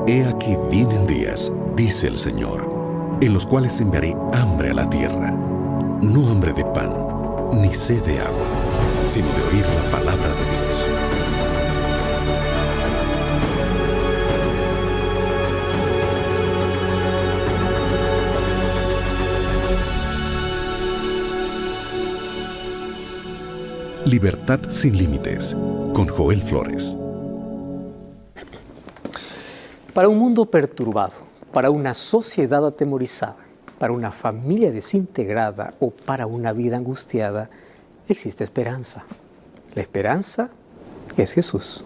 He aquí vienen días, dice el Señor, en los cuales enviaré hambre a la tierra, no hambre de pan, ni sed de agua, sino de oír la palabra de Dios. Libertad sin límites, con Joel Flores. Para un mundo perturbado, para una sociedad atemorizada, para una familia desintegrada o para una vida angustiada, existe esperanza. La esperanza es Jesús.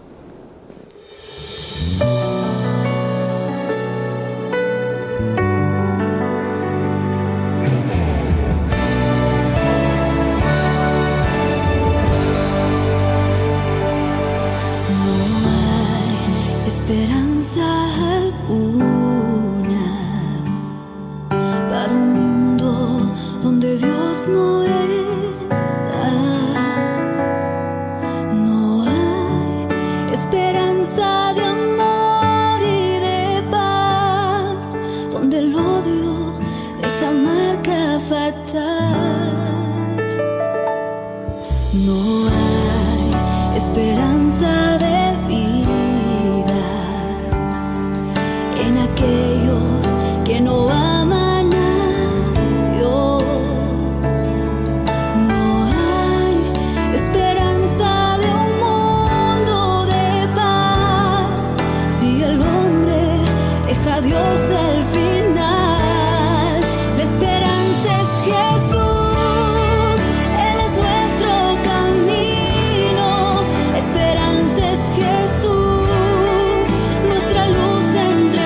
Esperanza alguna para un mundo donde Dios no está. No hay esperanza de amor y de paz, donde el odio deja marca fatal. No hay esperanza de aquellos que no aman a Dios. No hay esperanza de un mundo de paz si el hombre deja a Dios al final. La esperanza es Jesús, Él es nuestro camino. La esperanza es Jesús, nuestra luz entre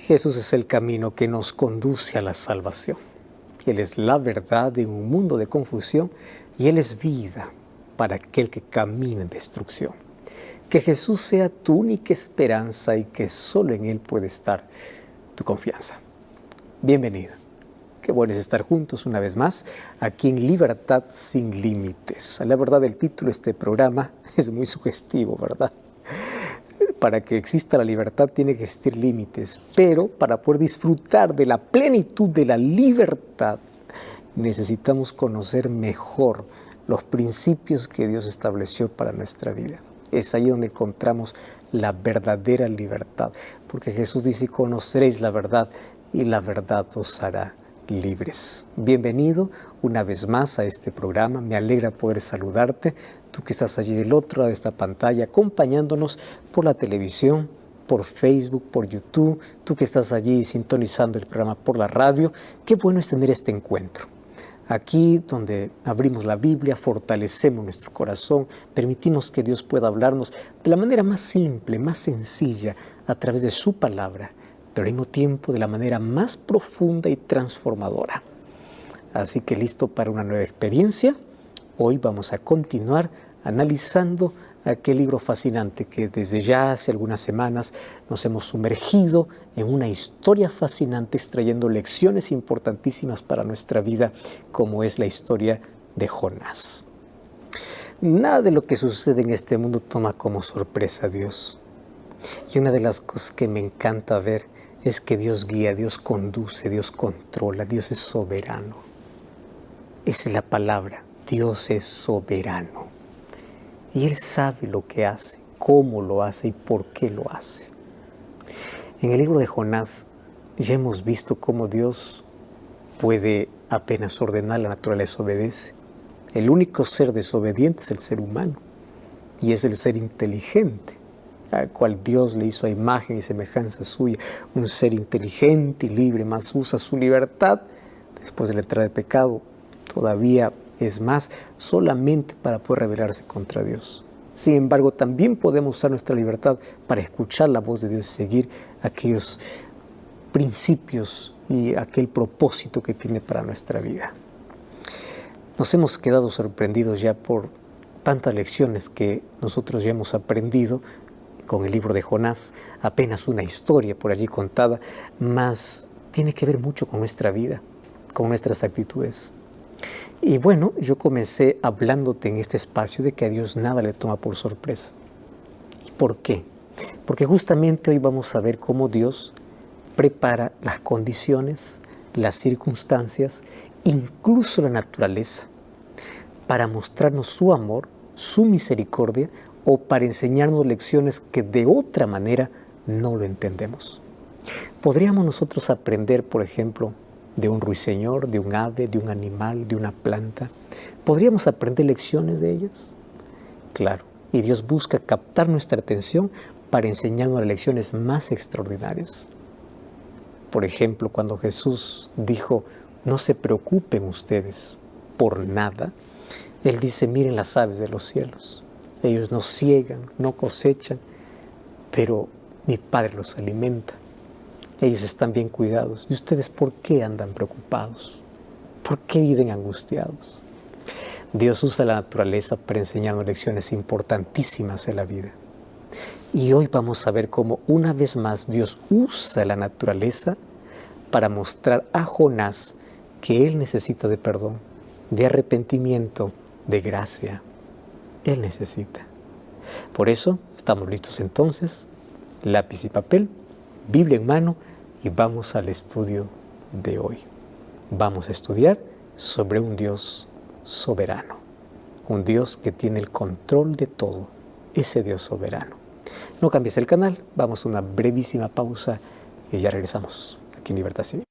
Jesús es el camino que nos conduce a la salvación. Él es la verdad en un mundo de confusión y Él es vida para aquel que camina en destrucción. Que Jesús sea tu única esperanza y que solo en Él puede estar tu confianza. Bienvenido. Qué bueno es estar juntos una vez más aquí en Libertad sin Límites. La verdad, el título de este programa es muy sugestivo, ¿verdad? Para que exista la libertad tiene que existir límites, pero para poder disfrutar de la plenitud de la libertad necesitamos conocer mejor los principios que Dios estableció para nuestra vida. Es ahí donde encontramos la verdadera libertad, porque Jesús dice: conoceréis la verdad y la verdad os hará libres. Bienvenido una vez más a este programa. Me alegra poder saludarte, tú que estás allí del otro lado de esta pantalla, acompañándonos por la televisión, por Facebook, por YouTube, tú que estás allí sintonizando el programa por la radio. Qué bueno es tener este encuentro. Aquí donde abrimos la Biblia, fortalecemos nuestro corazón, permitimos que Dios pueda hablarnos de la manera más simple, más sencilla, a través de su palabra, pero al mismo tiempo de la manera más profunda y transformadora. Así que listo para una nueva experiencia. Hoy vamos a continuar analizando aquel libro fascinante que desde ya hace algunas semanas nos hemos sumergido en una historia fascinante, extrayendo lecciones importantísimas para nuestra vida, como es la historia de Jonás. Nada de lo que sucede en este mundo toma como sorpresa a Dios. Y una de las cosas que me encanta ver es que Dios guía, Dios conduce, Dios controla, Dios es soberano. Esa es la palabra, Dios es soberano. Y Él sabe lo que hace, cómo lo hace y por qué lo hace. En el libro de Jonás ya hemos visto cómo Dios puede apenas ordenar, la naturaleza obedece. El único ser desobediente es el ser humano y es el ser inteligente, al cual Dios le hizo a imagen y semejanza suya, un ser inteligente y libre, más usa su libertad después de la entrada de pecado, todavía es más solamente para poder rebelarse contra Dios. Sin embargo, también podemos usar nuestra libertad para escuchar la voz de Dios y seguir aquellos principios y aquel propósito que tiene para nuestra vida. Nos hemos quedado sorprendidos ya por tantas lecciones que nosotros ya hemos aprendido con el libro de Jonás, apenas una historia por allí contada, mas tiene que ver mucho con nuestra vida, con nuestras actitudes. Y bueno, yo comencé hablándote en este espacio de que a Dios nada le toma por sorpresa. ¿Y por qué? Porque justamente hoy vamos a ver cómo Dios prepara las condiciones, las circunstancias, incluso la naturaleza, para mostrarnos su amor, su misericordia, o para enseñarnos lecciones que de otra manera no lo entendemos. ¿Podríamos nosotros aprender, por ejemplo, de un ruiseñor, de un ave, de un animal, de una planta? ¿Podríamos aprender lecciones de ellas? Claro, y Dios busca captar nuestra atención para enseñarnos las lecciones más extraordinarias. Por ejemplo, cuando Jesús dijo, no se preocupen ustedes por nada, Él dice, miren las aves de los cielos. Ellos no siegan, no cosechan, pero mi Padre los alimenta. Ellos están bien cuidados. ¿Y ustedes por qué andan preocupados? ¿Por qué viven angustiados? Dios usa la naturaleza para enseñarnos lecciones importantísimas en la vida. Y hoy vamos a ver cómo una vez más Dios usa la naturaleza para mostrar a Jonás que él necesita de perdón, de arrepentimiento, de gracia. Él necesita. Por eso estamos listos entonces, lápiz y papel, Biblia en mano, y vamos al estudio de hoy. Vamos a estudiar sobre un Dios soberano, un Dios que tiene el control de todo, ese Dios soberano. No cambies el canal, vamos a una brevísima pausa y ya regresamos aquí en Libertad Civil.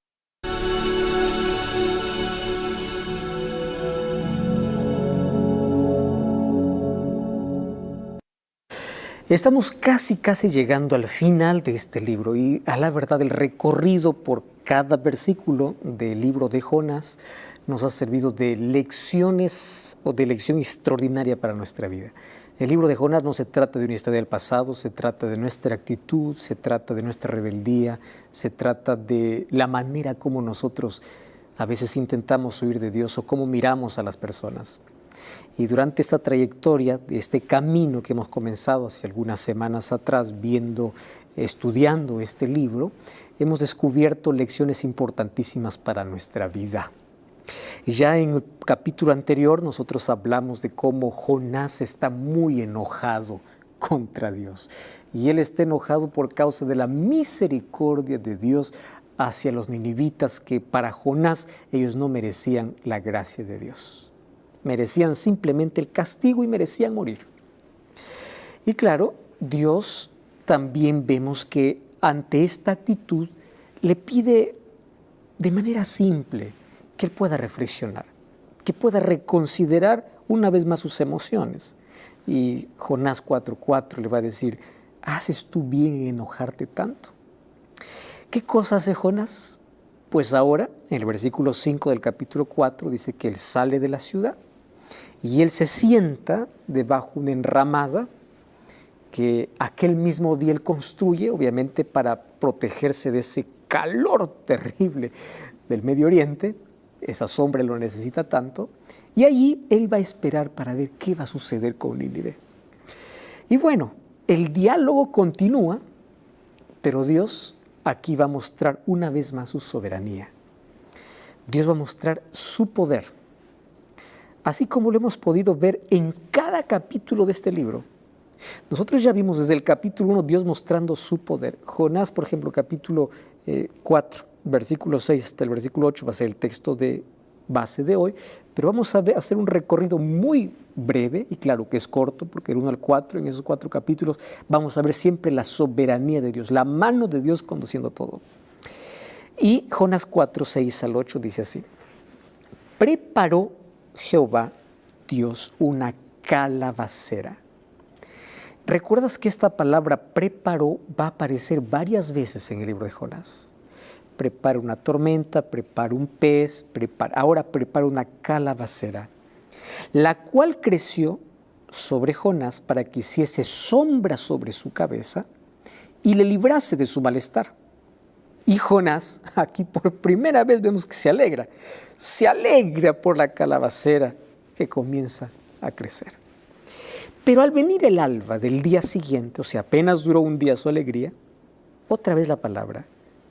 Estamos casi llegando al final de este libro y a la verdad el recorrido por cada versículo del libro de Jonás nos ha servido de lecciones o de lección extraordinaria para nuestra vida. El libro de Jonás no se trata de una historia del pasado, se trata de nuestra actitud, se trata de nuestra rebeldía, se trata de la manera como nosotros a veces intentamos huir de Dios o cómo miramos a las personas. Y durante esta trayectoria, este camino que hemos comenzado hace algunas semanas atrás, estudiando este libro, hemos descubierto lecciones importantísimas para nuestra vida. Ya en el capítulo anterior nosotros hablamos de cómo Jonás está muy enojado contra Dios. Y él está enojado por causa de la misericordia de Dios hacia los ninivitas, que para Jonás ellos no merecían la gracia de Dios. Merecían simplemente el castigo y merecían morir. Y claro, Dios también vemos que ante esta actitud le pide de manera simple que él pueda reflexionar, que pueda reconsiderar una vez más sus emociones. Y Jonás 4:4 le va a decir, ¿haces tú bien en enojarte tanto? ¿Qué cosa hace Jonás? Pues ahora, en el versículo 5 del capítulo 4, dice que él sale de la ciudad y él se sienta debajo de una enramada que aquel mismo día él construye, obviamente para protegerse de ese calor terrible del Medio Oriente. Esa sombra lo necesita tanto. Y allí él va a esperar para ver qué va a suceder con Nínive. Y bueno, el diálogo continúa, pero Dios aquí va a mostrar una vez más su soberanía. Dios va a mostrar su poder. Así como lo hemos podido ver en cada capítulo de este libro. Nosotros ya vimos desde el capítulo 1 Dios mostrando su poder. Jonás, por ejemplo, capítulo 4, versículo 6 hasta el versículo 8 va a ser el texto de base de hoy, pero vamos a hacer un recorrido muy breve, y claro que es corto, porque del 1 al 4, en esos 4 capítulos, vamos a ver siempre la soberanía de Dios, la mano de Dios conduciendo todo. Y Jonás 4, 6 al 8 dice así: preparó Jehová Dios una calabacera. ¿Recuerdas que esta palabra preparó va a aparecer varias veces en el libro de Jonás? prepara una tormenta, prepara un pez, ahora prepara una calabacera, la cual creció sobre Jonás para que hiciese sombra sobre su cabeza y le librase de su malestar. Y Jonás, aquí por primera vez vemos que se alegra por la calabacera que comienza a crecer. Pero al venir el alba del día siguiente, o sea, apenas duró un día su alegría, otra vez la palabra,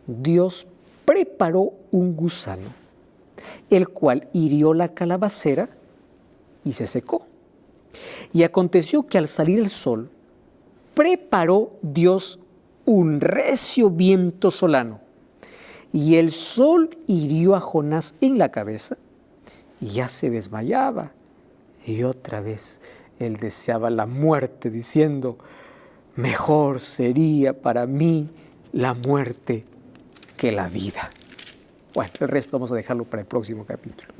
Dios preparó un gusano, el cual hirió la calabacera y se secó. Y aconteció que al salir el sol, preparó Dios un recio viento solano, y el sol hirió a Jonás en la cabeza, y ya se desmayaba. Y otra vez él deseaba la muerte, diciendo, mejor sería para mí la muerte que la vida. Bueno, el resto vamos a dejarlo para el próximo capítulo.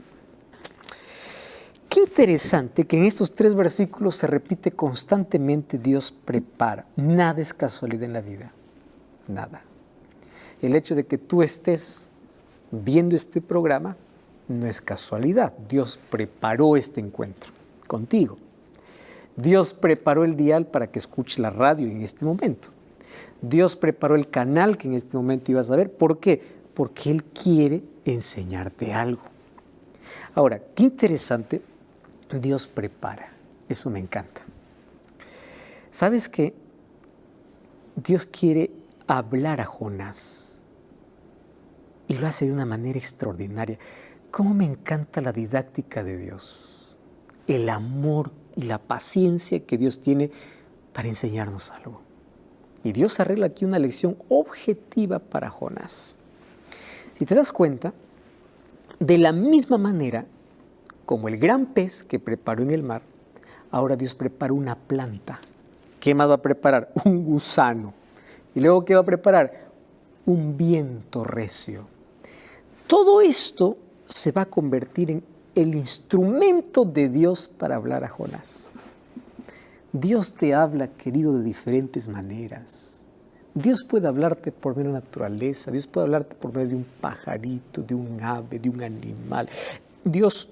Qué interesante que en estos 3 versículos se repite constantemente Dios prepara. Nada es casualidad en la vida, nada. El hecho de que tú estés viendo este programa no es casualidad. Dios preparó este encuentro contigo. Dios preparó el dial para que escuches la radio en este momento. Dios preparó el canal que en este momento ibas a ver. ¿Por qué? Porque Él quiere enseñarte algo. Ahora, qué interesante, Dios prepara. Eso me encanta. ¿Sabes qué? Dios quiere hablar a Jonás y lo hace de una manera extraordinaria. ¿Cómo me encanta la didáctica de Dios? El amor y la paciencia que Dios tiene para enseñarnos algo. Y Dios arregla aquí una lección objetiva para Jonás. Si te das cuenta, de la misma manera como el gran pez que preparó en el mar, ahora Dios prepara una planta. ¿Qué más va a preparar? Un gusano. ¿Y luego qué va a preparar? Un viento recio. Todo esto se va a convertir en el instrumento de Dios para hablar a Jonás. Dios te habla, querido, de diferentes maneras. Dios puede hablarte por medio de la naturaleza, Dios puede hablarte por medio de un pajarito, de un ave, de un animal. Dios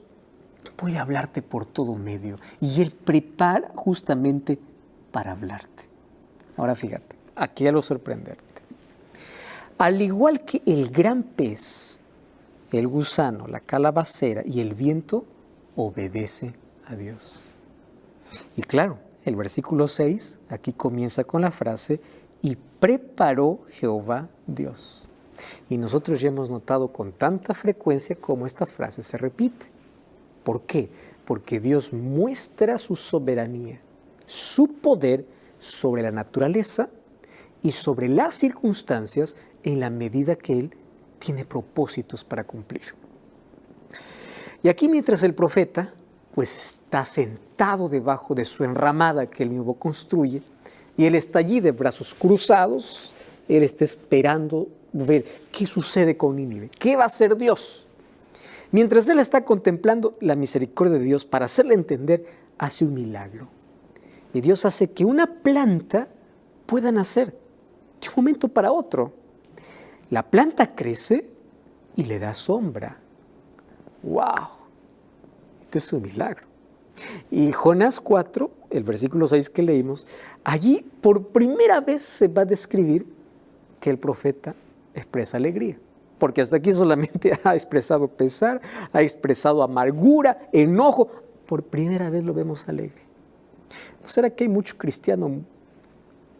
puede hablarte por todo medio y Él prepara justamente para hablarte. Ahora fíjate, aquí a lo sorprenderte. Al igual que el gran pez, el gusano, la calabacera y el viento, obedece a Dios. Y claro, el versículo 6 aquí comienza con la frase, y preparó Jehová Dios. Y nosotros ya hemos notado con tanta frecuencia cómo esta frase se repite. ¿Por qué? Porque Dios muestra su soberanía, su poder sobre la naturaleza y sobre las circunstancias en la medida que Él tiene propósitos para cumplir. Y aquí mientras el profeta pues está sentado debajo de su enramada que él mismo construye, y él está allí de brazos cruzados, él está esperando ver qué sucede con Nínive, qué va a hacer Dios. Mientras él está contemplando la misericordia de Dios para hacerle entender, hace un milagro. Y Dios hace que una planta pueda nacer de un momento para otro. La planta crece y le da sombra. ¡Wow! Este es un milagro. Y Jonás 4, el versículo 6 que leímos, allí por primera vez se va a describir que el profeta expresa alegría. Porque hasta aquí solamente ha expresado pesar, ha expresado amargura, enojo. Por primera vez lo vemos alegre. ¿No será que hay mucho cristiano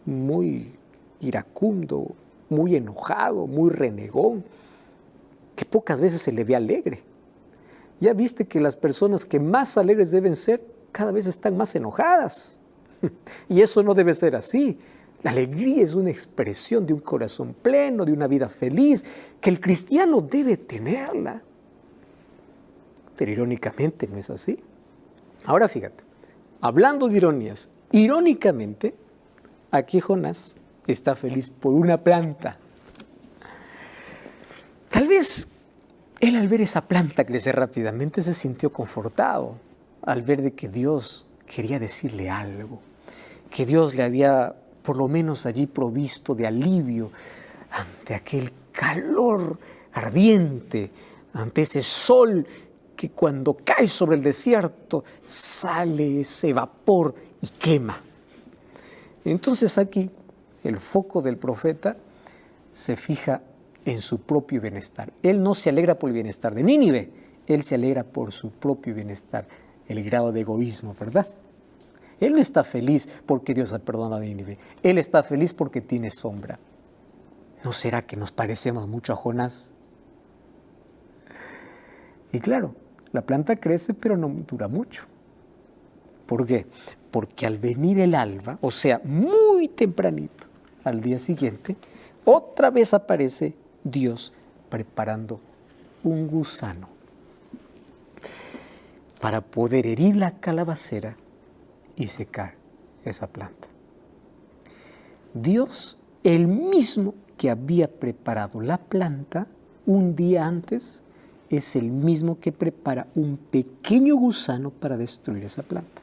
muy iracundo, muy enojado, muy renegón, que pocas veces se le ve alegre? Ya viste que las personas que más alegres deben ser, cada vez están más enojadas. Y eso no debe ser así. La alegría es una expresión de un corazón pleno, de una vida feliz, que el cristiano debe tenerla. Pero irónicamente no es así. Ahora fíjate, hablando de ironías, irónicamente, aquí Jonás está feliz por una planta. Tal vez él al ver esa planta crecer rápidamente se sintió confortado al ver de que Dios quería decirle algo, que Dios le había por lo menos allí provisto de alivio ante aquel calor ardiente, ante ese sol que cuando cae sobre el desierto sale ese vapor y quema. Entonces aquí el foco del profeta se fija en su propio bienestar. Él no se alegra por el bienestar de Nínive, él se alegra por su propio bienestar, el grado de egoísmo, ¿verdad? Él no está feliz porque Dios ha perdonado a Nínive, él está feliz porque tiene sombra. ¿No será que nos parecemos mucho a Jonás? Y claro, la planta crece pero no dura mucho. ¿Por qué? Porque al venir el alba, o sea, muy tempranito, al día siguiente, otra vez aparece Dios preparando un gusano para poder herir la calabacera y secar esa planta. Dios, el mismo que había preparado la planta un día antes, es el mismo que prepara un pequeño gusano para destruir esa planta.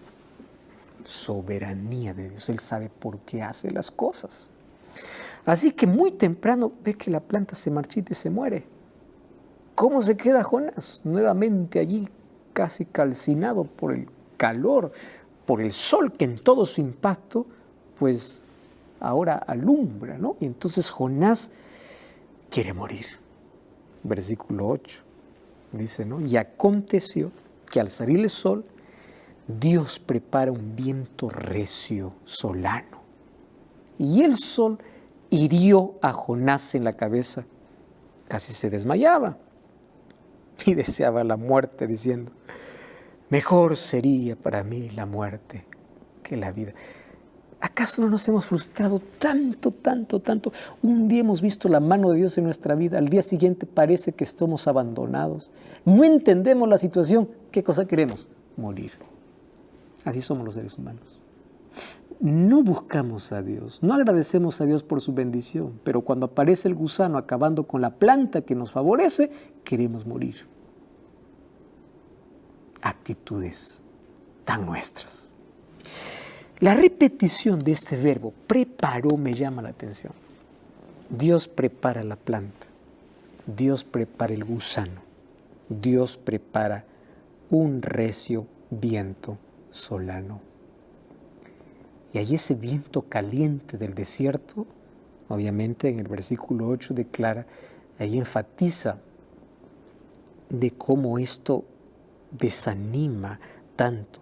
Soberanía de Dios, Él sabe por qué hace las cosas. Así que muy temprano ve que la planta se marchita y se muere. ¿Cómo se queda Jonás? Nuevamente allí casi calcinado por el calor, por el sol que en todo su impacto, pues ahora alumbra, ¿no? Y entonces Jonás quiere morir. Versículo 8 dice, ¿no? Y aconteció que al salir el sol, Dios prepara un viento recio, solano. Y el sol hirió a Jonás en la cabeza. Casi se desmayaba y deseaba la muerte, diciendo, mejor sería para mí la muerte que la vida. ¿Acaso no nos hemos frustrado tanto? Un día hemos visto la mano de Dios en nuestra vida, al día siguiente parece que estamos abandonados. No entendemos la situación. ¿Qué cosa queremos? Morir. Así somos los seres humanos. No buscamos a Dios, no agradecemos a Dios por su bendición, pero cuando aparece el gusano acabando con la planta que nos favorece, queremos morir. Actitudes tan nuestras. La repetición de este verbo, preparó, me llama la atención. Dios prepara la planta, Dios prepara el gusano, Dios prepara un recio viento solano. Y ahí ese viento caliente del desierto, obviamente en el versículo 8 declara, ahí enfatiza de cómo esto desanima tanto,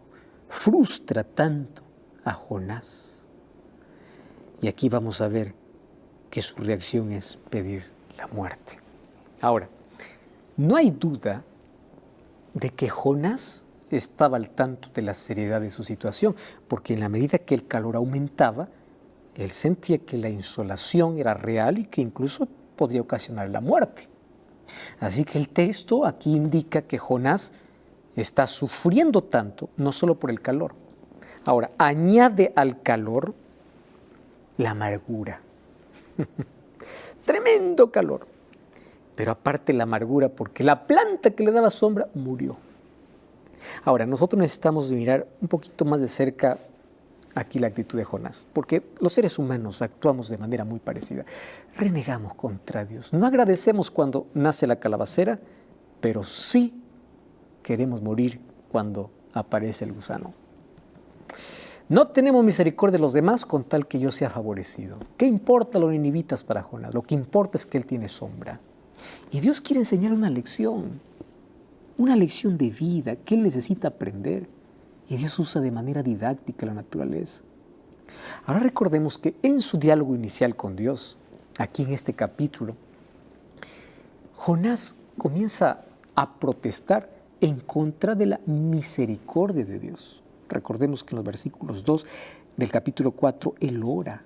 frustra tanto a Jonás. Y aquí vamos a ver que su reacción es pedir la muerte. Ahora, no hay duda de que Jonás estaba al tanto de la seriedad de su situación, porque en la medida que el calor aumentaba, él sentía que la insolación era real y que incluso podría ocasionar la muerte. Así que el texto aquí indica que Jonás está sufriendo tanto, no solo por el calor. Ahora, añade al calor la amargura. Tremendo calor. Pero aparte la amargura, porque la planta que le daba sombra murió. Ahora, nosotros necesitamos mirar un poquito más de cerca aquí la actitud de Jonás, porque los seres humanos actuamos de manera muy parecida. Renegamos contra Dios. No agradecemos cuando nace la calabacera, pero sí queremos morir cuando aparece el gusano. No tenemos misericordia de los demás con tal que yo sea favorecido. ¿Qué importa los ninivitas para Jonás? Lo que importa es que él tiene sombra. Y Dios quiere enseñar una lección de vida que él necesita aprender. Y Dios usa de manera didáctica la naturaleza. Ahora recordemos que en su diálogo inicial con Dios, aquí en este capítulo, Jonás comienza a protestar en contra de la misericordia de Dios. Recordemos que en los versículos 2 del capítulo 4, él ora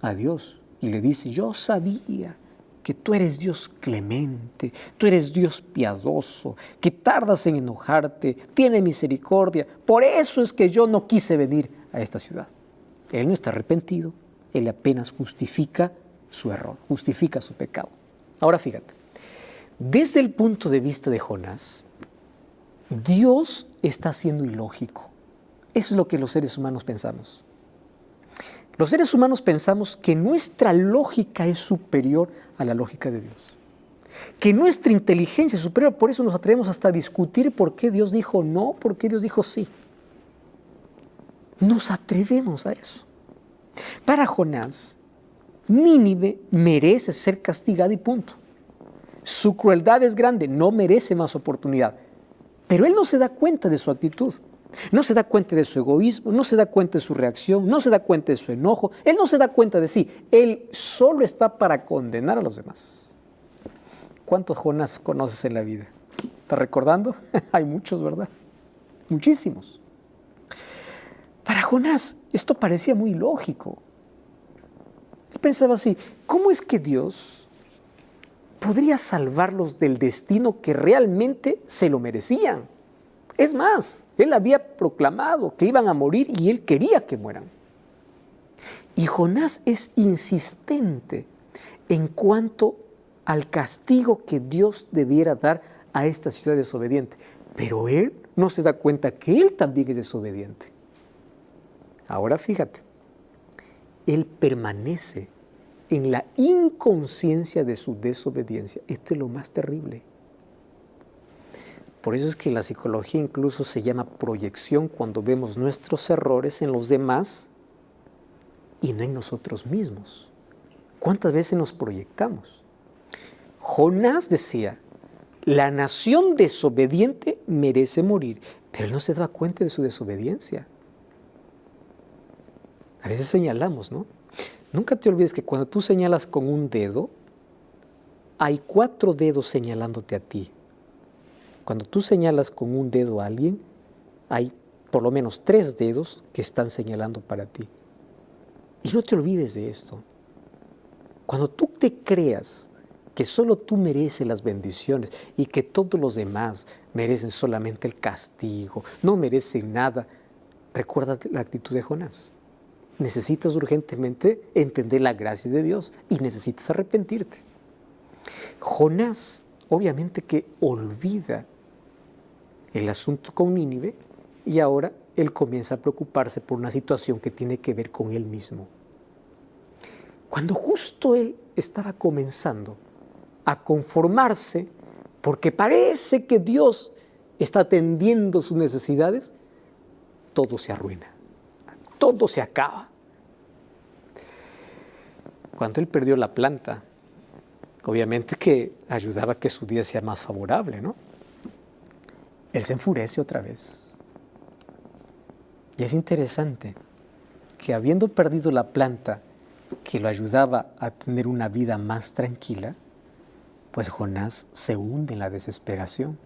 a Dios y le dice, yo sabía que tú eres Dios clemente, tú eres Dios piadoso, que tardas en enojarte, tiene misericordia. Por eso es que yo no quise venir a esta ciudad. Él no está arrepentido, él apenas justifica su error, justifica su pecado. Ahora fíjate, desde el punto de vista de Jonás, Dios está siendo ilógico. Eso es lo que los seres humanos pensamos. Los seres humanos pensamos que nuestra lógica es superior a la lógica de Dios. Que nuestra inteligencia es superior, por eso nos atrevemos hasta a discutir por qué Dios dijo no, por qué Dios dijo sí. Nos atrevemos a eso. Para Jonás, Nínive merece ser castigada y punto. Su crueldad es grande, no merece más oportunidad. Pero él no se da cuenta de su actitud. No se da cuenta de su egoísmo, no se da cuenta de su reacción, no se da cuenta de su enojo. Él no se da cuenta de sí. Él solo está para condenar a los demás. ¿Cuántos Jonás conoces en la vida? ¿Estás recordando? Hay muchos, ¿verdad? Muchísimos. Para Jonás esto parecía muy lógico. Él pensaba así, ¿cómo es que Dios podría salvarlos del destino que realmente se lo merecían? Es más, él había proclamado que iban a morir y él quería que mueran. Y Jonás es insistente en cuanto al castigo que Dios debiera dar a esta ciudad desobediente. Pero él no se da cuenta que él también es desobediente. Ahora fíjate, él permanece en la inconsciencia de su desobediencia. Esto es lo más terrible. Por eso es que la psicología incluso se llama proyección cuando vemos nuestros errores en los demás y no en nosotros mismos. ¿Cuántas veces nos proyectamos? Jonás decía, la nación desobediente merece morir, pero él no se daba cuenta de su desobediencia. A veces señalamos, ¿no? Nunca te olvides que cuando tú señalas con un dedo, hay 4 dedos señalándote a ti. Cuando tú señalas con un dedo a alguien, hay por lo menos 3 dedos que están señalando para ti. Y no te olvides de esto. Cuando tú te creas que solo tú mereces las bendiciones y que todos los demás merecen solamente el castigo, no merecen nada, recuerda la actitud de Jonás. Necesitas urgentemente entender la gracia de Dios y necesitas arrepentirte. Jonás, obviamente que olvida el asunto con Nínive y ahora él comienza a preocuparse por una situación que tiene que ver con él mismo. Cuando justo él estaba comenzando a conformarse porque parece que Dios está atendiendo sus necesidades, todo se arruina, todo se acaba. Cuando él perdió la planta, obviamente que ayudaba a que su día sea más favorable, ¿no? Él se enfurece otra vez. Y es interesante que habiendo perdido la planta que lo ayudaba a tener una vida más tranquila, pues Jonás se hunde en la desesperación,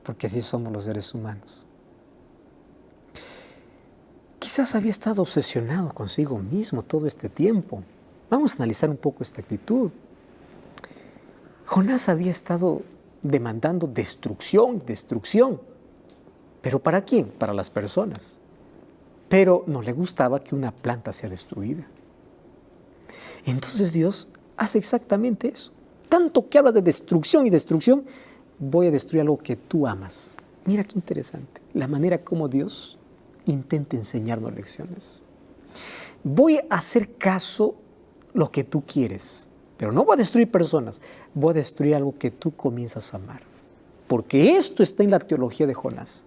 porque así somos los seres humanos. Quizás había estado obsesionado consigo mismo todo este tiempo. Vamos a analizar un poco esta actitud. Jonás había estado demandando destrucción. ¿Pero para quién? Para las personas. Pero no le gustaba que una planta sea destruida. Entonces Dios hace exactamente eso. Tanto que habla de destrucción y destrucción, voy a destruir algo que tú amas. Mira qué interesante, la manera como Dios intenta enseñarnos lecciones. Voy a hacer caso lo que tú quieres, pero no voy a destruir personas, voy a destruir algo que tú comienzas a amar. Porque esto está en la teología de Jonás.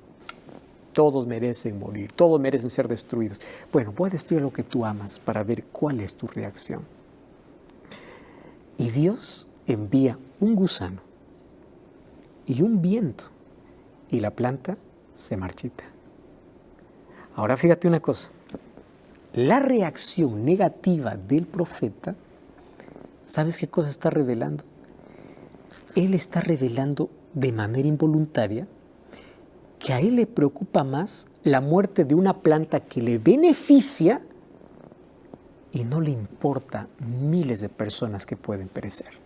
Todos merecen morir, todos merecen ser destruidos. Bueno, voy a destruir lo que tú amas para ver cuál es tu reacción. Y Dios envía un gusano y un viento y la planta se marchita. Ahora fíjate una cosa, la reacción negativa del profeta, ¿sabes qué cosa está revelando? Él está revelando de manera involuntaria que a él le preocupa más la muerte de una planta que le beneficia y no le importa miles de personas que pueden perecer.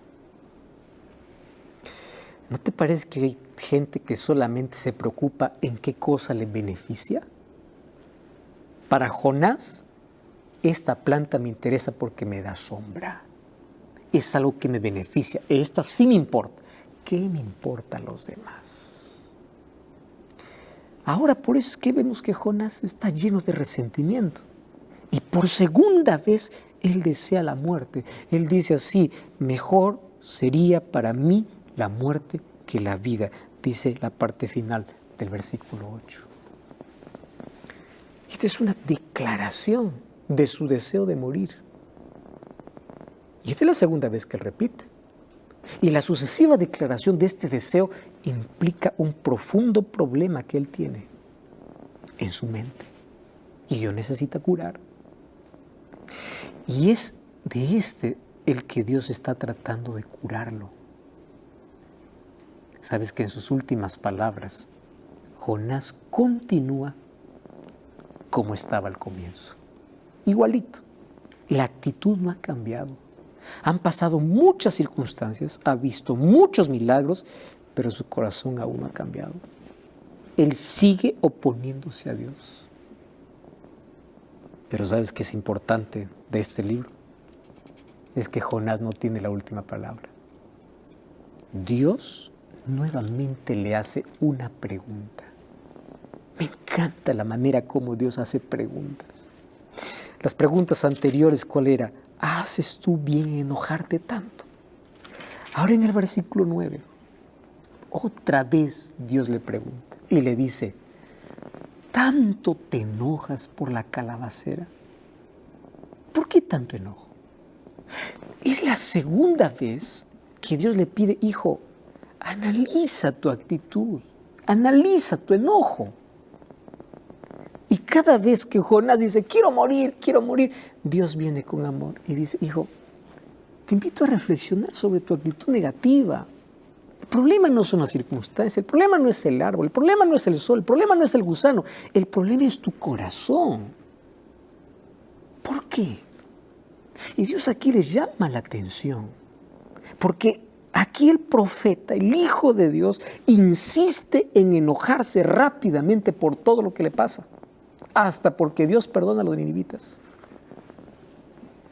¿No te parece que hay gente que solamente se preocupa en qué cosa le beneficia? Para Jonás, esta planta me interesa porque me da sombra. Es algo que me beneficia. Esta sí me importa. ¿Qué me importan los demás? Ahora, por eso es que vemos que Jonás está lleno de resentimiento. Y por segunda vez, él desea la muerte. Él dice así, mejor sería para mí la muerte que la vida, dice la parte final del versículo 8. Esta es una declaración de su deseo de morir. Y esta es la segunda vez que él repite. Y la sucesiva declaración de este deseo implica un profundo problema que él tiene en su mente. Y Dios necesita curar. Y es de este el que Dios está tratando de curarlo. Sabes que en sus últimas palabras, Jonás continúa como estaba al comienzo. Igualito. La actitud no ha cambiado. Han pasado muchas circunstancias, ha visto muchos milagros, pero su corazón aún no ha cambiado. Él sigue oponiéndose a Dios. Pero ¿sabes qué es importante de este libro? Es que Jonás no tiene la última palabra. Dios nuevamente le hace una pregunta. Me encanta la manera como Dios hace preguntas. Las preguntas anteriores, ¿cuál era? ¿Haces tú bien en enojarte tanto? Ahora en el versículo 9, otra vez Dios le pregunta y le dice, ¿tanto te enojas por la calabacera? ¿Por qué tanto enojo? Es la segunda vez que Dios le pide, hijo, analiza tu actitud, analiza tu enojo. Y cada vez que Jonás dice, quiero morir, Dios viene con amor y dice, hijo, te invito a reflexionar sobre tu actitud negativa. El problema no son las circunstancias, el problema no es el árbol, el problema no es el sol, el problema no es el gusano, el problema es tu corazón. ¿Por qué? Y Dios aquí le llama la atención, porque aquí el profeta, el Hijo de Dios, insiste en enojarse rápidamente por todo lo que le pasa, hasta porque Dios perdona a los ninivitas.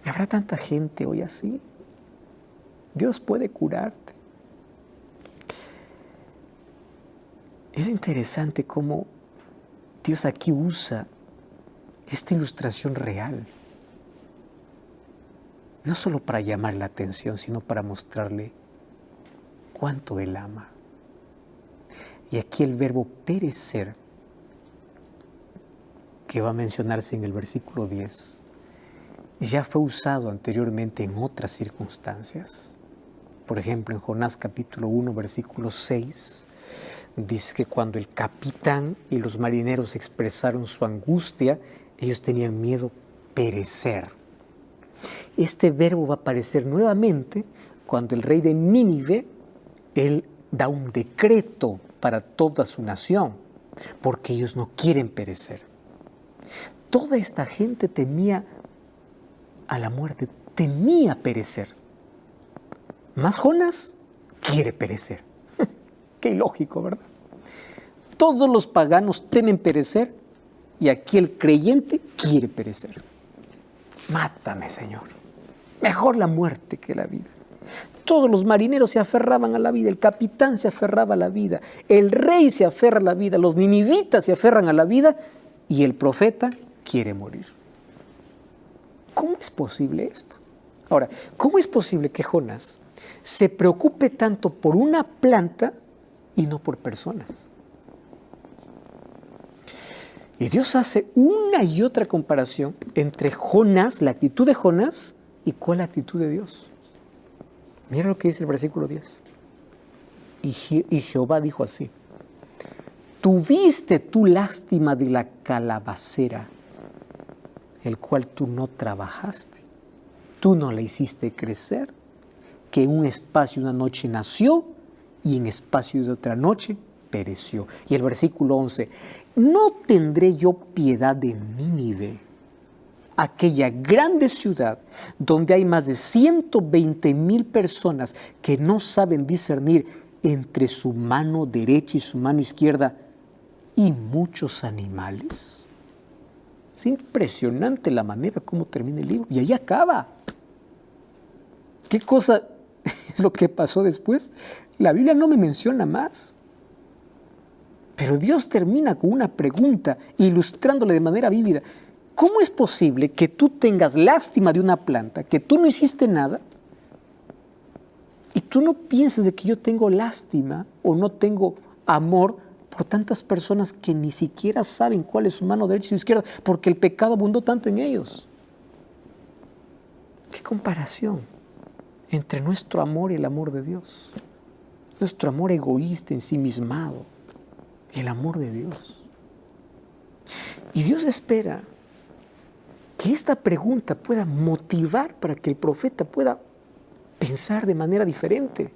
¿Habrá tanta gente hoy así? Dios puede curarte. Es interesante cómo Dios aquí usa esta ilustración real, no solo para llamar la atención, sino para mostrarle cuánto Él ama. Y aquí el verbo perecer, que va a mencionarse en el versículo 10, ya fue usado anteriormente en otras circunstancias. Por ejemplo, en Jonás capítulo 1, versículo 6, dice que cuando el capitán y los marineros expresaron su angustia, ellos tenían miedo perecer. Este verbo va a aparecer nuevamente cuando el rey de Nínive, él da un decreto para toda su nación, porque ellos no quieren perecer. Toda esta gente temía a la muerte, temía perecer. Mas Jonás quiere perecer. Qué ilógico, ¿verdad? Todos los paganos temen perecer y aquí el creyente quiere perecer. Mátame, Señor. Mejor la muerte que la vida. Todos los marineros se aferraban a la vida, el capitán se aferraba a la vida, el rey se aferra a la vida, los ninivitas se aferran a la vida y el profeta quiere morir. ¿Cómo es posible esto? Ahora, ¿cómo es posible que Jonás se preocupe tanto por una planta y no por personas? Y Dios hace una y otra comparación entre Jonás, la actitud de Jonás, y cuál es la actitud de Dios. Mira lo que dice el versículo 10. Y Jehová dijo así: tuviste tú lástima de la calabacera, el cual tú no trabajaste, tú no la hiciste crecer, que en un espacio de una noche nació y en espacio de otra noche pereció. Y el versículo 11, ¿no tendré yo piedad de Nínive, aquella grande ciudad donde hay más de 120,000 personas que no saben discernir entre su mano derecha y su mano izquierda y muchos animales? Es impresionante la manera como termina el libro y ahí acaba. ¿Qué cosa es lo que pasó después? La Biblia no me menciona más. Pero Dios termina con una pregunta, ilustrándole de manera vívida. ¿Cómo es posible que tú tengas lástima de una planta, que tú no hiciste nada, Y tú no pienses de que yo tengo lástima o no tengo amor por tantas personas que ni siquiera saben cuál es su mano derecha y su izquierda, porque el pecado abundó tanto en ellos. ¿Qué comparación entre nuestro amor y el amor de Dios? Nuestro amor egoísta, ensimismado, y el amor de Dios. Y Dios espera que esta pregunta pueda motivar para que el profeta pueda pensar de manera diferente.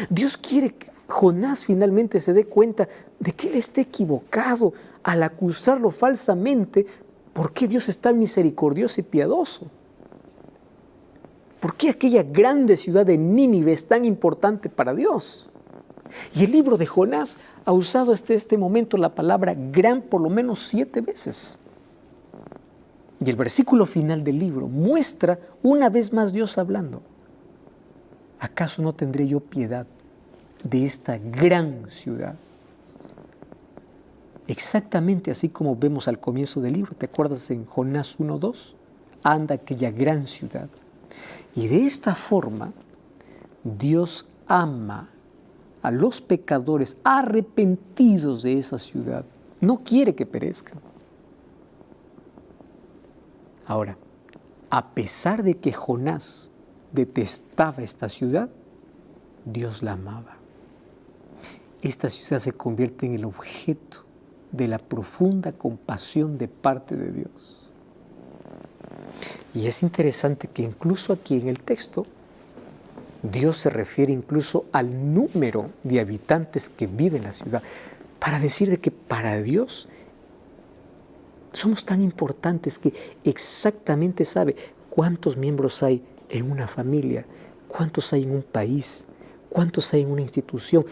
Dios quiere que Jonás finalmente se dé cuenta de que él está equivocado al acusarlo falsamente. ¿Por qué Dios es tan misericordioso y piadoso? ¿Por qué aquella grande ciudad de Nínive es tan importante para Dios? Y el libro de Jonás ha usado hasta este momento la palabra gran por lo menos 7 veces. Y el versículo final del libro muestra una vez más Dios hablando. ¿Acaso no tendré yo piedad de esta gran ciudad? Exactamente así como vemos al comienzo del libro. ¿Te acuerdas en Jonás 1:2? Anda aquella gran ciudad. Y de esta forma, Dios ama a los pecadores arrepentidos de esa ciudad. No quiere que perezcan. Ahora, a pesar de que Jonás detestaba esta ciudad, Dios la amaba. Esta ciudad se convierte en el objeto de la profunda compasión de parte de Dios. Y es interesante que incluso aquí en el texto, Dios se refiere incluso al número de habitantes que viven en la ciudad, para decir de que para Dios somos tan importantes que exactamente sabe cuántos miembros hay en una familia, cuántos hay en un país, cuántos hay en una institución,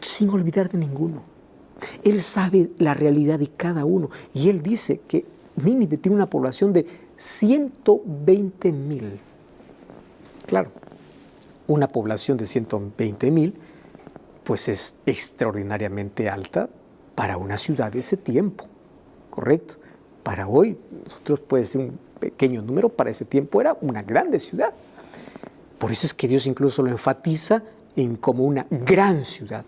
sin olvidar de ninguno. Él sabe la realidad de cada uno y Él dice que Nínive tiene una población de 120,000. Claro, una población de 120,000 pues es extraordinariamente alta para una ciudad de ese tiempo, ¿correcto? Para hoy, nosotros puede ser un pequeño número, para ese tiempo era una grande ciudad. Por eso es que Dios incluso lo enfatiza en como una gran ciudad.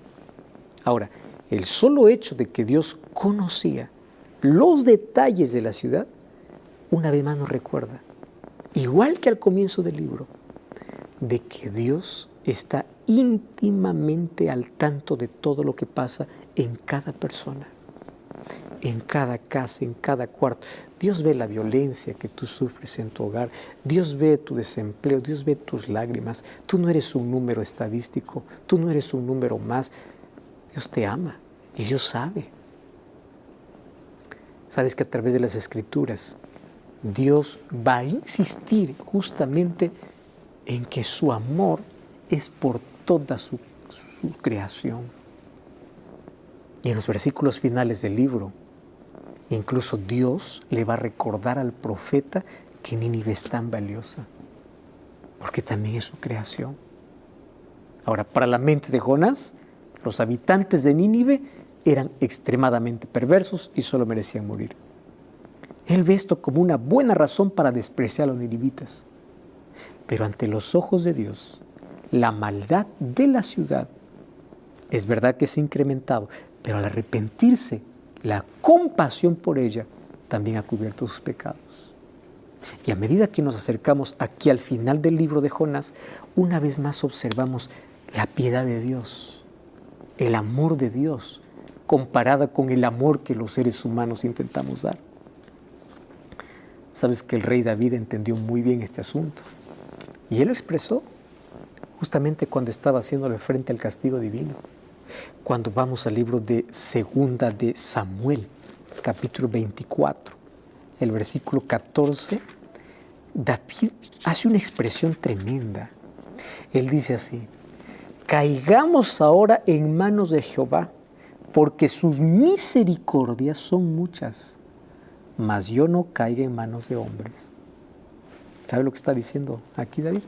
Ahora, el solo hecho de que Dios conocía los detalles de la ciudad, una vez más nos recuerda, igual que al comienzo del libro, de que Dios está íntimamente al tanto de todo lo que pasa en cada persona, en cada casa, en cada cuarto. Dios ve la violencia que tú sufres en tu hogar, Dios ve tu desempleo, Dios ve tus lágrimas. Tú no eres un número estadístico, tú no eres un número más. Dios te ama y Dios sabe. Sabes que a través de las Escrituras Dios va a insistir justamente en que su amor es por toda su creación. Y en los versículos finales del libro, incluso Dios le va a recordar al profeta que Nínive es tan valiosa, porque también es su creación. Ahora, para la mente de Jonás, los habitantes de Nínive eran extremadamente perversos y solo merecían morir. Él ve esto como una buena razón para despreciar a los ninivitas. Pero ante los ojos de Dios, la maldad de la ciudad es verdad que se ha incrementado, pero al arrepentirse, la compasión por ella también ha cubierto sus pecados. Y a medida que nos acercamos aquí al final del libro de Jonás, una vez más observamos la piedad de Dios, el amor de Dios, comparada con el amor que los seres humanos intentamos dar. Sabes que el rey David entendió muy bien este asunto y él lo expresó justamente cuando estaba haciéndole frente al castigo divino. Cuando vamos al libro de Segunda de Samuel, capítulo 24, el versículo 14, David hace una expresión tremenda. Él dice así: caigamos ahora en manos de Jehová, porque sus misericordias son muchas, mas yo no caiga en manos de hombres. ¿Sabe lo que está diciendo aquí David?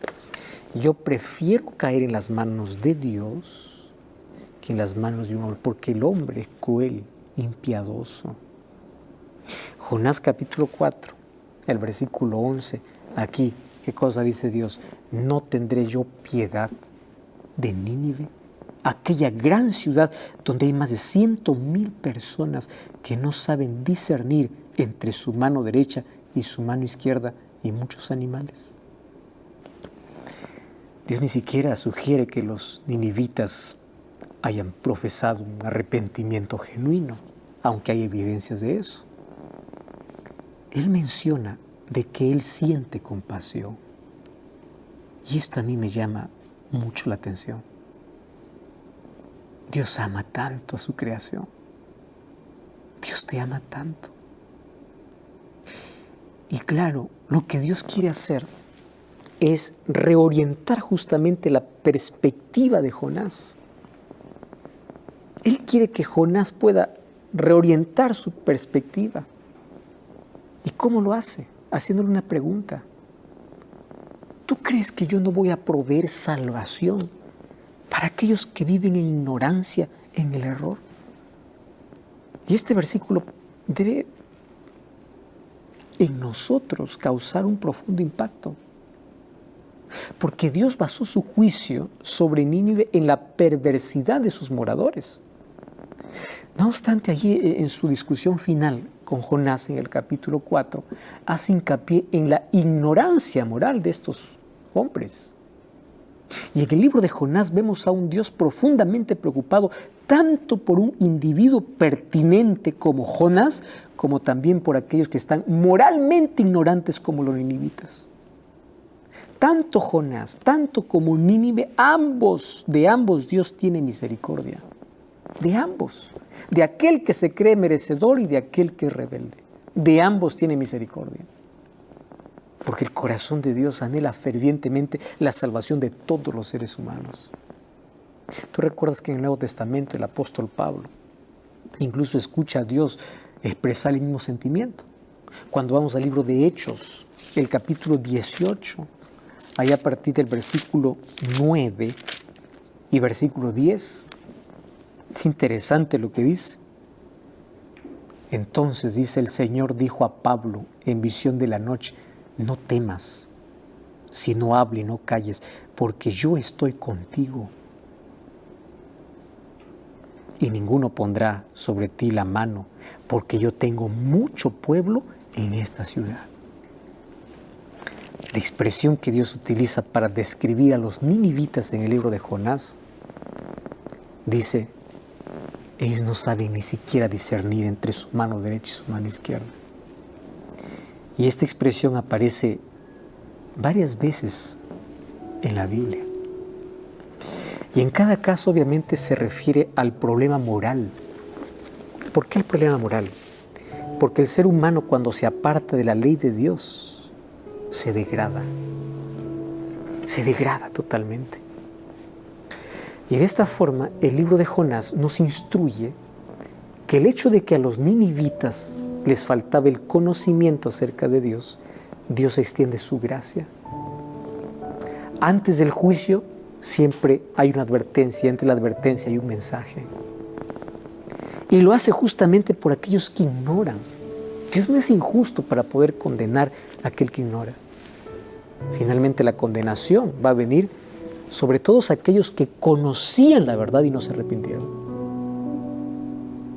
Yo prefiero caer en las manos de Dios que en las manos de un hombre, porque el hombre es cruel, impiadoso. Jonás capítulo 4, el versículo 11, aquí, ¿qué cosa dice Dios? No tendré yo piedad de Nínive, aquella gran ciudad donde hay más de 100,000 personas que no saben discernir entre su mano derecha y su mano izquierda y muchos animales? Dios ni siquiera sugiere que los ninivitas hayan profesado un arrepentimiento genuino, aunque hay evidencias de eso. Él menciona de que Él siente compasión. Y esto a mí me llama mucho la atención. Dios ama tanto a su creación. Dios te ama tanto. Y claro, lo que Dios quiere hacer es reorientar justamente la perspectiva de Jonás. Él quiere que Jonás pueda reorientar su perspectiva. ¿Y cómo lo hace? Haciéndole una pregunta. ¿Tú crees que yo no voy a proveer salvación para aquellos que viven en ignorancia, en el error? Y este versículo debe en nosotros causar un profundo impacto. Porque Dios basó su juicio sobre Nínive en la perversidad de sus moradores. No obstante, allí en su discusión final con Jonás en el capítulo 4, hace hincapié en la ignorancia moral de estos hombres. Y en el libro de Jonás vemos a un Dios profundamente preocupado tanto por un individuo pertinente como Jonás, como también por aquellos que están moralmente ignorantes como los ninivitas. Tanto Jonás, tanto como Nínive, de ambos Dios tiene misericordia. De ambos. De aquel que se cree merecedor y de aquel que es rebelde. De ambos tiene misericordia. Porque el corazón de Dios anhela fervientemente la salvación de todos los seres humanos. Tú recuerdas que en el Nuevo Testamento el apóstol Pablo incluso escucha a Dios expresar el mismo sentimiento. Cuando vamos al libro de Hechos, el capítulo 18, allá a partir del versículo 9 y versículo 10, es interesante lo que dice. Entonces, dice, el Señor dijo a Pablo en visión de la noche: no temas, sino hable y no calles, porque yo estoy contigo. Y ninguno pondrá sobre ti la mano, porque yo tengo mucho pueblo en esta ciudad. La expresión que Dios utiliza para describir a los ninivitas en el libro de Jonás dice: ellos no saben ni siquiera discernir entre su mano derecha y su mano izquierda. Y esta expresión aparece varias veces en la Biblia. Y en cada caso obviamente se refiere al problema moral. ¿Por qué el problema moral? Porque el ser humano, cuando se aparta de la ley de Dios, se degrada. Se degrada totalmente. Y de esta forma el libro de Jonás nos instruye que el hecho de que a los ninivitas les faltaba el conocimiento acerca de Dios, Dios extiende su gracia. Antes del juicio siempre hay una advertencia, y entre la advertencia hay un mensaje. Y lo hace justamente por aquellos que ignoran. Dios no es injusto para poder condenar a aquel que ignora. Finalmente la condenación va a venir sobre todos aquellos que conocían la verdad y no se arrepintieron.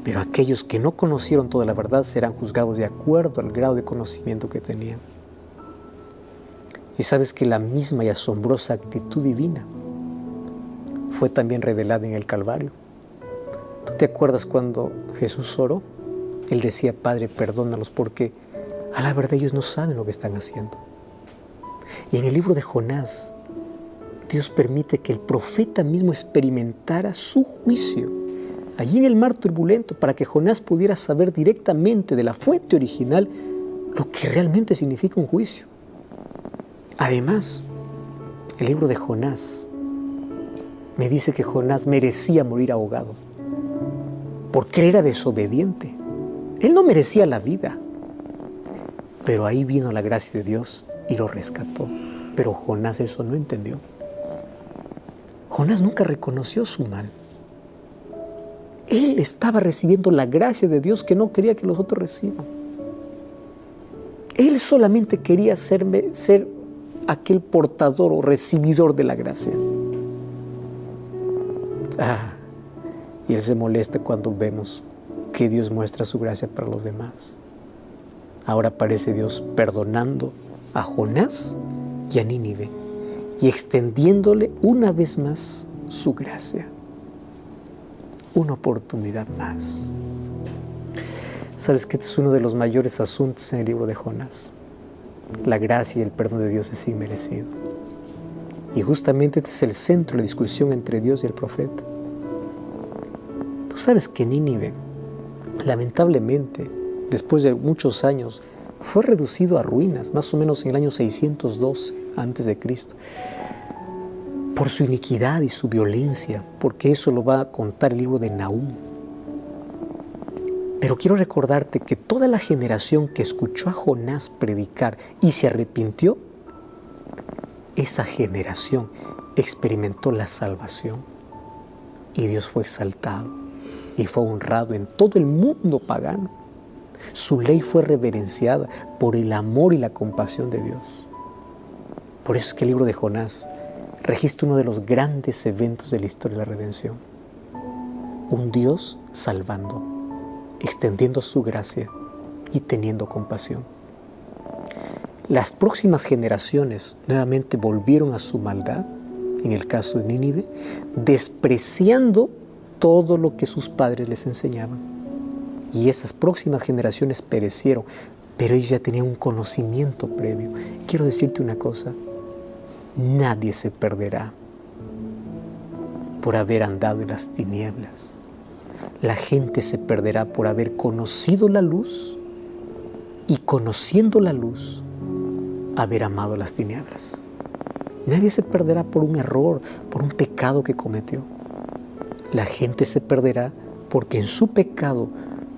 Pero aquellos que no conocieron toda la verdad serán juzgados de acuerdo al grado de conocimiento que tenían. Y sabes que la misma y asombrosa actitud divina fue también revelada en el Calvario. ¿Tú te acuerdas cuando Jesús oró? Él decía: Padre, perdónalos, porque a la verdad ellos no saben lo que están haciendo. Y en el libro de Jonás, Dios permite que el profeta mismo experimentara su juicio allí en el mar turbulento, para que Jonás pudiera saber directamente de la fuente original lo que realmente significa un juicio. Además, el libro de Jonás me dice que Jonás merecía morir ahogado, porque él era desobediente. Él no merecía la vida, pero ahí vino la gracia de Dios y lo rescató. Pero Jonás eso no entendió. Jonás nunca reconoció su mal. Él estaba recibiendo la gracia de Dios que no quería que los otros reciban. Él solamente quería ser aquel portador o recibidor de la gracia. Y Él se molesta cuando vemos que Dios muestra su gracia para los demás. Ahora aparece Dios perdonando a Jonás y a Nínive y extendiéndole una vez más su gracia. Una oportunidad más. Sabes que este es uno de los mayores asuntos en el libro de Jonás. La gracia y el perdón de Dios es inmerecido. Y justamente este es el centro de la discusión entre Dios y el profeta. Tú sabes que Nínive, lamentablemente, después de muchos años, fue reducido a ruinas, más o menos en el año 612 a.C., por su iniquidad y su violencia, porque eso lo va a contar el libro de Nahum. Pero quiero recordarte que toda la generación que escuchó a Jonás predicar y se arrepintió, esa generación experimentó la salvación y Dios fue exaltado y fue honrado en todo el mundo pagano. Su ley fue reverenciada por el amor y la compasión de Dios. Por eso es que el libro de Jonás registra uno de los grandes eventos de la historia de la redención. Un Dios salvando, extendiendo su gracia y teniendo compasión. Las próximas generaciones nuevamente volvieron a su maldad, en el caso de Nínive, despreciando todo lo que sus padres les enseñaban. Y esas próximas generaciones perecieron, pero ellos ya tenían un conocimiento previo. Quiero decirte una cosa, nadie se perderá por haber andado en las tinieblas. La gente se perderá por haber conocido la luz y conociendo la luz, haber amado las tinieblas. Nadie se perderá por un error, por un pecado que cometió. La gente se perderá porque en su pecado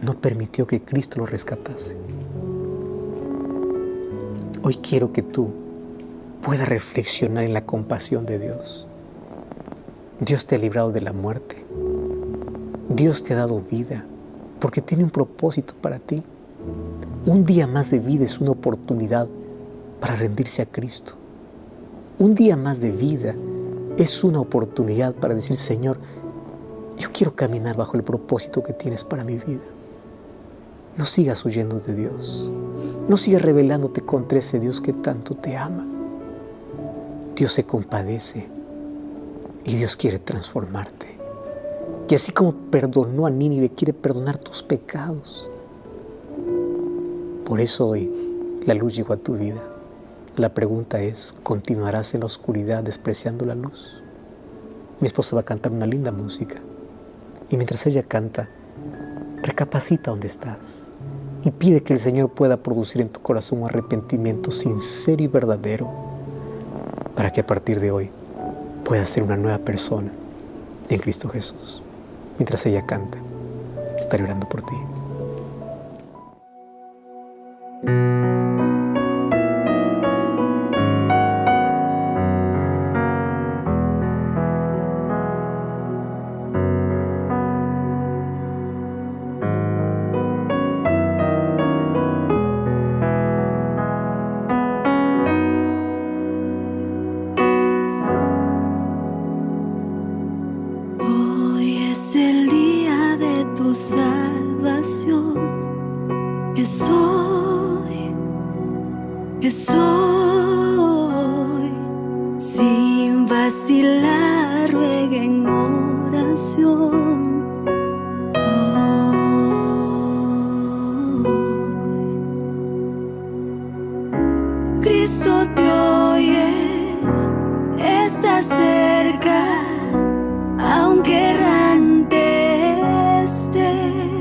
no permitió que Cristo lo rescatase. Hoy quiero que tú puedas reflexionar en la compasión de Dios. Dios te ha librado de la muerte. Dios te ha dado vida porque tiene un propósito para ti. Un día más de vida es una oportunidad para rendirse a Cristo. Un día más de vida es una oportunidad para decir, Señor, yo quiero caminar bajo el propósito que tienes para mi vida. No sigas huyendo de Dios. No sigas rebelándote contra ese Dios que tanto te ama. Dios se compadece y Dios quiere transformarte. Y así como perdonó a Nínive, quiere perdonar tus pecados. Por eso hoy la luz llegó a tu vida. La pregunta es, ¿continuarás en la oscuridad despreciando la luz? Mi esposa va a cantar una linda música. Y mientras ella canta, recapacita dónde estás y pide que el Señor pueda producir en tu corazón un arrepentimiento sincero y verdadero para que a partir de hoy puedas ser una nueva persona en Cristo Jesús. Mientras ella canta, estaré orando por ti. Hoy es el día de tu salvación. Es hoy, sin vacilar, ruega en oración. Hoy, Cristo te oye, está cerca, aunque errante estés.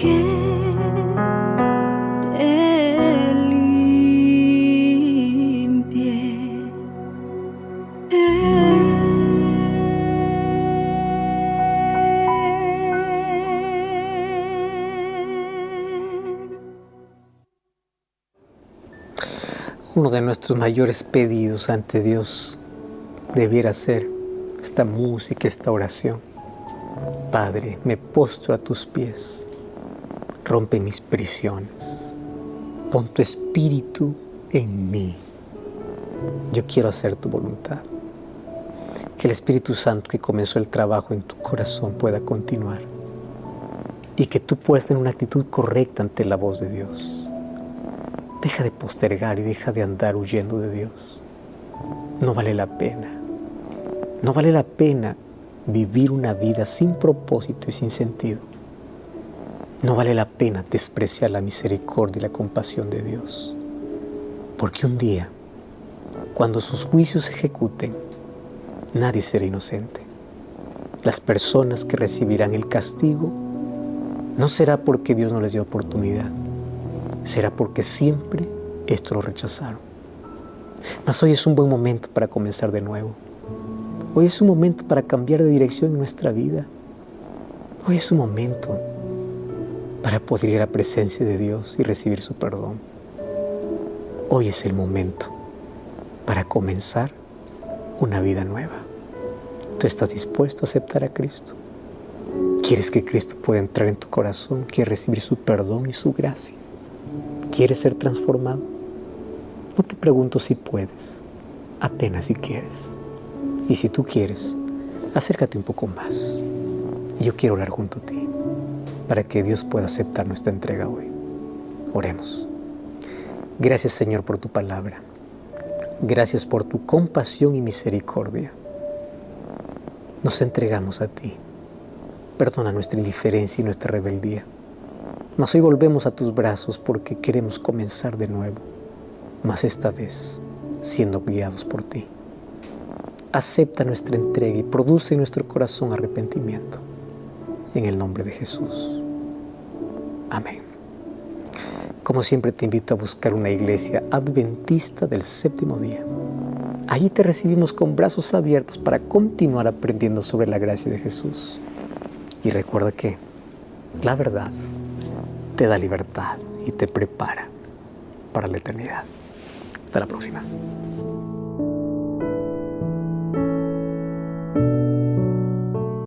que te limpie. Uno de nuestros mayores pedidos ante Dios debiera ser esta música, esta oración. Padre, me postro a tus pies, rompe mis prisiones, pon tu espíritu en mí. Yo quiero hacer tu voluntad. Que el Espíritu Santo que comenzó el trabajo en tu corazón pueda continuar y que tú puedas tener una actitud correcta ante la voz de Dios. Deja de postergar y deja de andar huyendo de Dios. No vale la pena. No vale la pena vivir una vida sin propósito y sin sentido. No vale la pena despreciar la misericordia y la compasión de Dios. Porque un día, cuando sus juicios se ejecuten, nadie será inocente. Las personas que recibirán el castigo no será porque Dios no les dio oportunidad, será porque siempre esto lo rechazaron. Mas hoy es un buen momento para comenzar de nuevo. Hoy es un momento para cambiar de dirección en nuestra vida. Hoy es un momento para poder ir a la presencia de Dios y recibir su perdón. Hoy es el momento para comenzar una vida nueva. ¿Tú estás dispuesto a aceptar a Cristo? ¿Quieres que Cristo pueda entrar en tu corazón? ¿Quieres recibir su perdón y su gracia? ¿Quieres ser transformado? No te pregunto si puedes, apenas si quieres. Y si tú quieres, acércate un poco más. Y yo quiero orar junto a ti para que Dios pueda aceptar nuestra entrega hoy. Oremos. Gracias, Señor, por tu palabra. Gracias por tu compasión y misericordia. Nos entregamos a ti. Perdona nuestra indiferencia y nuestra rebeldía. Mas hoy volvemos a tus brazos porque queremos comenzar de nuevo, mas esta vez siendo guiados por ti. Acepta nuestra entrega y produce en nuestro corazón arrepentimiento. En el nombre de Jesús. Amén. Como siempre te invito a buscar una iglesia adventista del séptimo día. Allí te recibimos con brazos abiertos para continuar aprendiendo sobre la gracia de Jesús. Y recuerda que la verdad te da libertad y te prepara para la eternidad. Hasta la próxima.